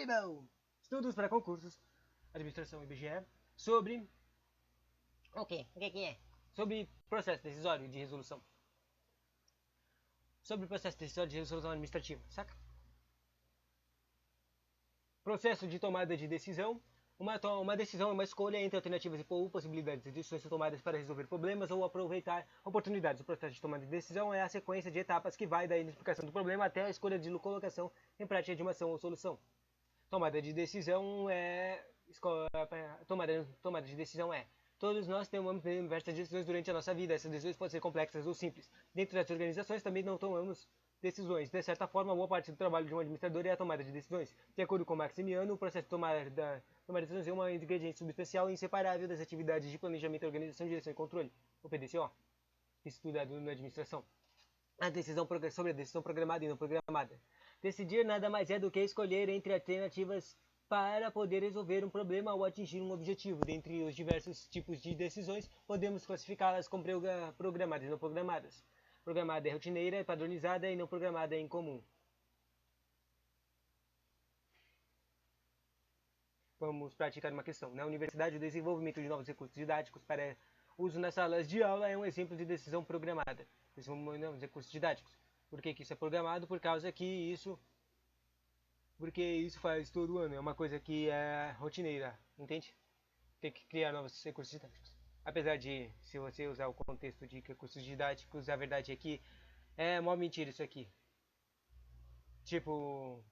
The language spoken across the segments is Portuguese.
Bible! Estudos para concursos, administração IBGE, sobre... O quê? O que é? Sobre processo decisório de resolução. Sobre processo decisório de resolução administrativa, saca? Processo de tomada de decisão. Uma decisão é uma escolha entre alternativas ou possibilidades de decisões tomadas para resolver problemas ou aproveitar oportunidades. O processo de tomada de decisão é a sequência de etapas que vai da identificação do problema até a escolha de colocação em prática de uma ação ou solução. Tomada de decisão é... Tomada de decisão é... Todos nós tomamos diversas decisões durante a nossa vida. Essas decisões podem ser complexas ou simples. Dentro das organizações também não tomamos decisões. De certa forma, boa parte do trabalho de um administrador é a tomada de decisões. De acordo com Maximiano, o processo de tomar decisões é uma ingrediente substancial e inseparável das atividades de planejamento, organização, direção e controle, o PDCO, estudado na administração. Sobre a decisão programada e não programada. Decidir nada mais é do que escolher entre alternativas para poder resolver um problema ou atingir um objetivo. Dentre os diversos tipos de decisões, podemos classificá-las como programadas e não programadas. Programada é rotineira, padronizada e não programada é incomum. Vamos praticar uma questão. Na universidade, o desenvolvimento de novos recursos didáticos para uso nas salas de aula é um exemplo de decisão programada. Desenvolvimento de novos recursos didáticos. Por que isso é programado? Porque isso faz todo ano. É uma coisa que é rotineira, entende? Tem que criar novos recursos didáticos. Apesar de, se você usar o contexto de recursos didáticos, a verdade é que é mó mentira isso aqui. Tipo,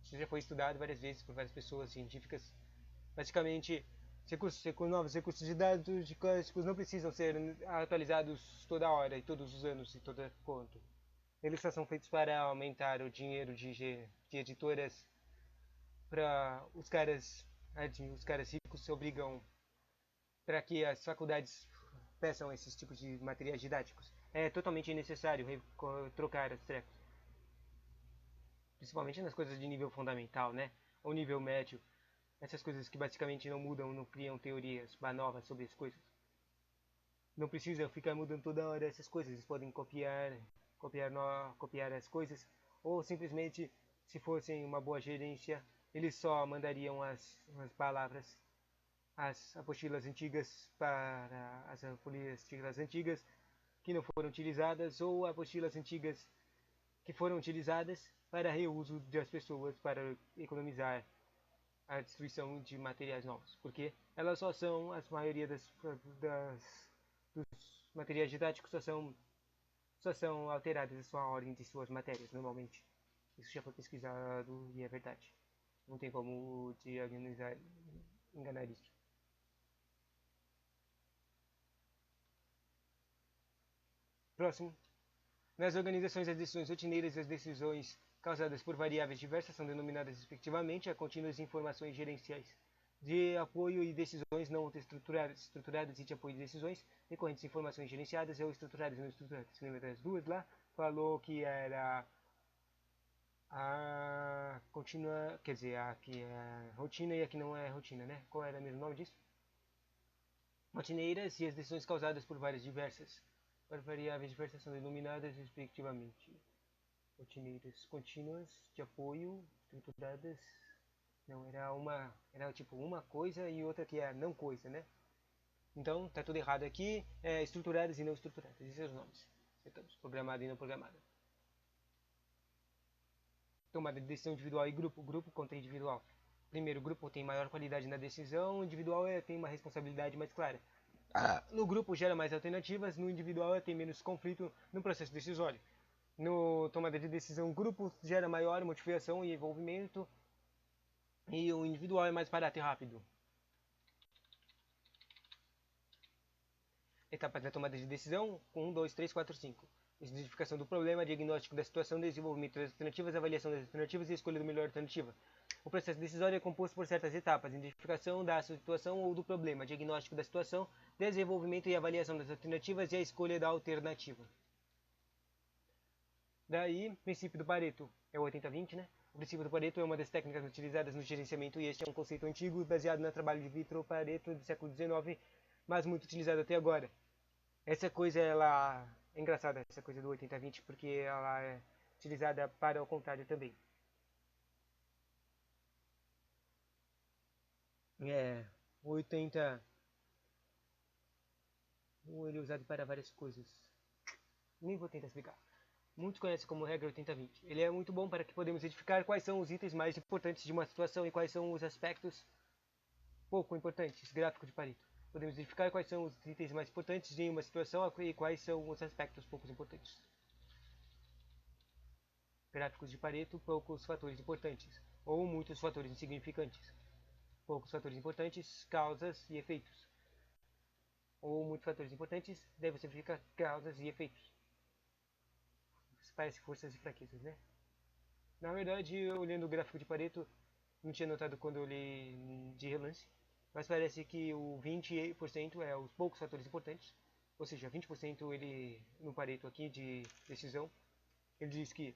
isso já foi estudado várias vezes por várias pessoas científicas. Basicamente, novos recursos didáticos não precisam ser atualizados toda hora e todos os anos e toda quanto. Eles só são feitos para aumentar o dinheiro de editoras para os caras ricos se obrigam para que as faculdades peçam esses tipos de materiais didáticos. É totalmente necessário trocar os trecos. Principalmente nas coisas de nível fundamental, né? Ou nível médio. Essas coisas que basicamente não mudam, não criam teorias novas sobre as coisas. Não precisa ficar mudando toda hora essas coisas. Eles podem copiar as coisas. Ou simplesmente, se fossem uma boa gerência, eles só mandariam as palavras, as apostilas antigas para as apostilas antigas que não foram utilizadas, ou apostilas antigas que foram utilizadas para reuso das pessoas para economizar a destruição de materiais novos, porque elas só são, a maioria dos materiais didáticos só são alteradas a sua ordem de suas matérias, normalmente. Isso já foi pesquisado e é verdade. Não tem como enganar isso. Próximo. Nas organizações, as decisões rotineiras e as decisões causadas por variáveis diversas são denominadas respectivamente a contínuas informações gerenciais de apoio e decisões não estruturadas e de apoio de decisões decorrentes de informações gerenciadas ou estruturadas e não estruturadas. Você lembra das duas lá? Falou que era a contínua, quer dizer, a que é rotina e a que não é rotina, né? Qual era mesmo o nome disso? Rotineiras e as decisões causadas por variáveis diversas são denominadas respectivamente rotineiras contínuas de apoio estruturadas. Não, era tipo uma coisa e outra que é a não coisa, né? Então, tá tudo errado aqui. Estruturadas e não estruturadas. Esses são os nomes. Acertamos. Programada e não programada. Tomada de decisão individual e grupo. Grupo contra individual. Primeiro, o grupo tem maior qualidade na decisão. O individual tem uma responsabilidade mais clara. No grupo gera mais alternativas. No individual tem menos conflito no processo decisório. No tomada de decisão, o grupo gera maior motivação e envolvimento. E o individual é mais barato e rápido. Etapas da tomada de decisão: 1, 2, 3, 4, 5. Identificação do problema, diagnóstico da situação, desenvolvimento das alternativas, avaliação das alternativas e escolha da melhor alternativa. O processo decisório é composto por certas etapas: identificação da situação ou do problema, diagnóstico da situação, desenvolvimento e avaliação das alternativas e a escolha da alternativa. Daí, princípio do Pareto é o 80-20, né? O princípio do Pareto é uma das técnicas utilizadas no gerenciamento e este é um conceito antigo baseado no trabalho de Vitor Pareto do século XIX, mas muito utilizado até agora. Essa coisa, ela é engraçada, essa coisa do 80-20, porque ela é utilizada para o contrário também. É, 80. Ele é usado para várias coisas. Nem vou tentar explicar. Muitos conhecem como regra 80-20. Ele é muito bom para que podemos identificar quais são os itens mais importantes de uma situação e quais são os aspectos pouco importantes. Gráfico de Pareto. Podemos identificar quais são os itens mais importantes em uma situação e quais são os aspectos poucos importantes. Gráficos de Pareto, poucos fatores importantes, ou muitos fatores insignificantes. Poucos fatores importantes, causas e efeitos. Ou muitos fatores importantes, daí você fica causas e efeitos. Parece forças e fraquezas, né? Na verdade, eu olhando o gráfico de Pareto, não tinha notado quando eu li de relance, mas parece que o 20% é os poucos fatores importantes, ou seja, 20% ele no Pareto aqui de decisão, ele diz que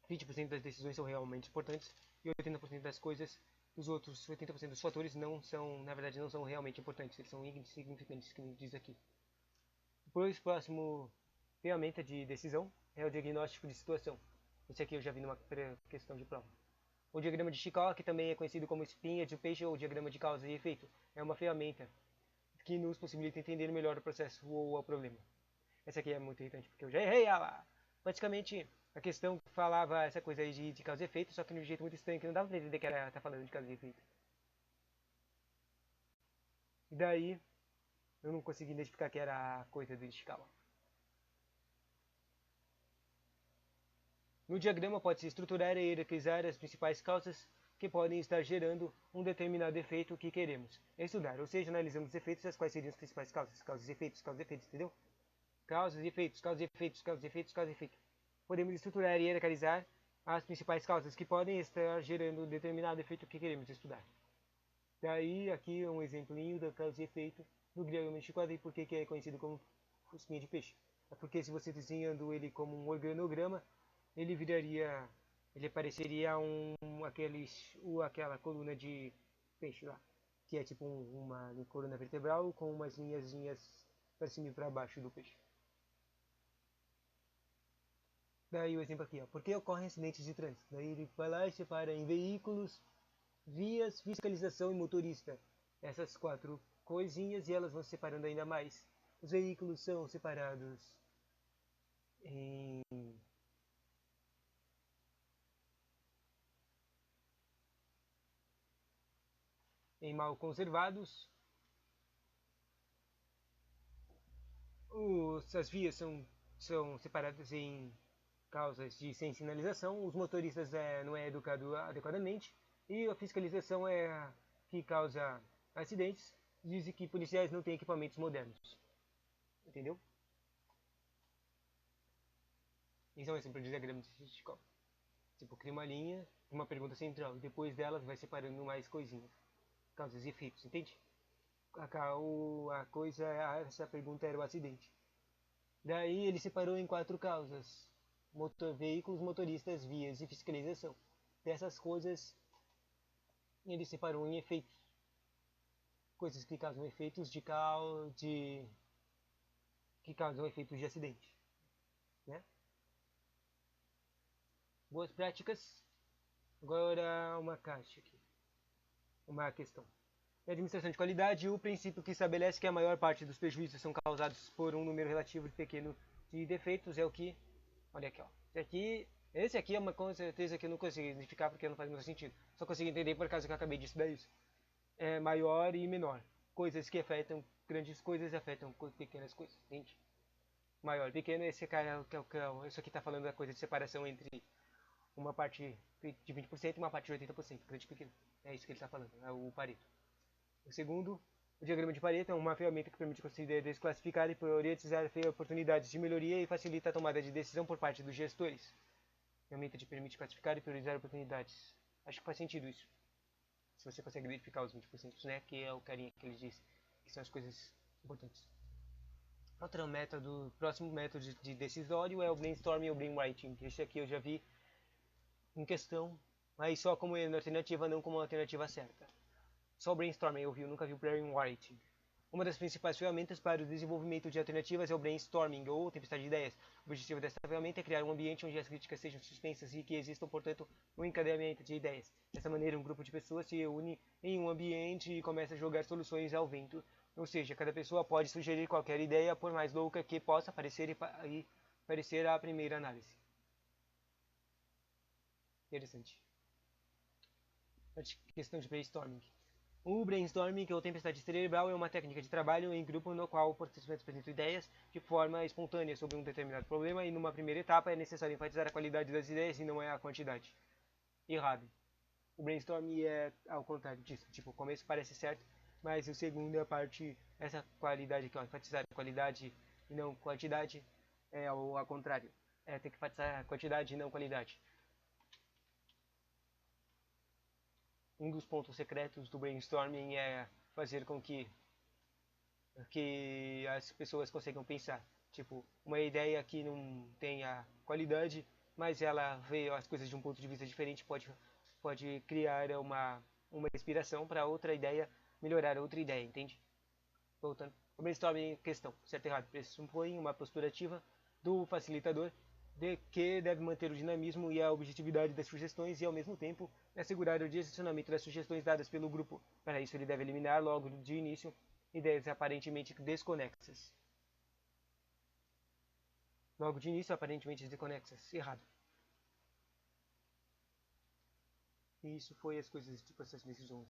20% das decisões são realmente importantes e 80% das coisas, os outros 80% dos fatores não são, na verdade, não são realmente importantes, eles são insignificantes, que diz aqui. Depois, próximo ferramenta de decisão é o diagnóstico de situação. Esse aqui eu já vi numa questão de prova. O diagrama de Chicago, que também é conhecido como espinha de peixe ou diagrama de causa e efeito, é uma ferramenta que nos possibilita entender melhor o processo ou o problema. Essa aqui é muito irritante, porque eu já errei ela. Praticamente, a questão falava essa coisa aí de causa e efeito, só que de um jeito muito estranho, que não dava pra entender que ela tá falando de causa e efeito. E daí, eu não consegui identificar que era a coisa do Ishikawa. No diagrama pode-se estruturar e hierarquizar as principais causas que podem estar gerando um determinado efeito que queremos estudar, ou seja, analisamos os efeitos e as quais seriam as principais causas, causas e efeitos, entendeu? Causas e efeitos, causas e efeitos, causas e efeitos, causas e efeitos. Podemos estruturar e hierarquizar as principais causas que podem estar gerando um determinado efeito que queremos estudar. Daí, aqui um exemplinho da causa e efeito do diagrama de Chicago e por que é conhecido como espinha de peixe. É porque se você desenhando ele como um organograma, ele viraria, ele pareceria aquela coluna de peixe lá, que é tipo uma coluna vertebral com umas linhazinhas para cima e para baixo do peixe. Daí o exemplo aqui, ó, por que ocorrem acidentes de trânsito? Daí ele vai lá e separa em veículos, vias, fiscalização e motorista. Essas quatro coisinhas e elas vão se separando ainda mais. Os veículos são separados em mal conservados. As vias são separadas em causas de sem sinalização. Os motoristas não é educado adequadamente. E a fiscalização é a que causa acidentes. Dizem que policiais não têm equipamentos modernos. Entendeu? Isso é um exemplo de diagrama de Hitchcock. Tipo, cria uma linha, uma pergunta central. E depois delas vai separando mais coisinhas. Causas e efeitos, entende? Essa pergunta era o acidente. Daí ele separou em quatro causas: veículos, motoristas, vias e fiscalização. Dessas coisas, ele separou em efeitos. Coisas que causam efeitos que causam efeitos de acidente, né? Boas práticas. Agora uma caixa aqui. Uma questão. Na administração de qualidade, o princípio que estabelece que a maior parte dos prejuízos são causados por um número relativo pequeno de defeitos é o que... Olha aqui, ó. Esse aqui é uma com certeza que eu não consigo identificar porque não faz muito sentido. Só consigo entender por causa que eu acabei de estudar isso. É maior e menor. Coisas que afetam grandes coisas afetam pequenas coisas, entende? Maior e pequeno, isso aqui está falando da coisa de separação entre uma parte de 20% e uma parte de 80%, grande e pequeno. É isso que ele está falando, é o Pareto. O segundo, o diagrama de Pareto é uma ferramenta que permite considerar, desclassificar e priorizar oportunidades de melhoria e facilita a tomada de decisão por parte dos gestores. A ferramenta te permite classificar e priorizar oportunidades. Acho que faz sentido isso. Se você consegue identificar os 20%, né, que é o carinha que ele diz, que são as coisas importantes. Outro método, próximo método de decisório é o brainstorming ou brainwriting. Esse aqui eu já vi em questão, mas só como alternativa, não como alternativa certa. Só o brainstorming eu vi, eu nunca vi o brainwriting. Uma das principais ferramentas para o desenvolvimento de alternativas é o brainstorming, ou tempestade de ideias. O objetivo desta ferramenta é criar um ambiente onde as críticas sejam suspensas e que existam, portanto, um encadeamento de ideias. Dessa maneira, um grupo de pessoas se une em um ambiente e começa a jogar soluções ao vento. Ou seja, cada pessoa pode sugerir qualquer ideia, por mais louca que possa parecer e parecer à primeira análise. Interessante. Questão de brainstorming. O brainstorming, ou tempestade cerebral, é uma técnica de trabalho em grupo no qual os participantes apresentam ideias de forma espontânea sobre um determinado problema e numa primeira etapa é necessário enfatizar a qualidade das ideias e não é a quantidade. Errado. O brainstorming é ao contrário disso. Tipo, o começo parece certo, mas o segundo é a parte, essa qualidade que é enfatizar a qualidade e não quantidade, é ao contrário. É ter que enfatizar a quantidade e não qualidade. Um dos pontos secretos do brainstorming é fazer com que as pessoas consigam pensar. Tipo, uma ideia que não tenha qualidade, mas ela vê as coisas de um ponto de vista diferente, pode criar uma inspiração para outra ideia, melhorar outra ideia, entende? Voltando. O brainstorming em questão, certo e errado, pressupõe uma postura ativa do facilitador de que deve manter o dinamismo e a objetividade das sugestões e, ao mesmo tempo, assegurar o direcionamento das sugestões dadas pelo grupo. Para isso, ele deve eliminar, logo de início, ideias aparentemente desconexas. Logo de início, aparentemente desconexas. Errado. E isso foi as coisas de processo de decisões.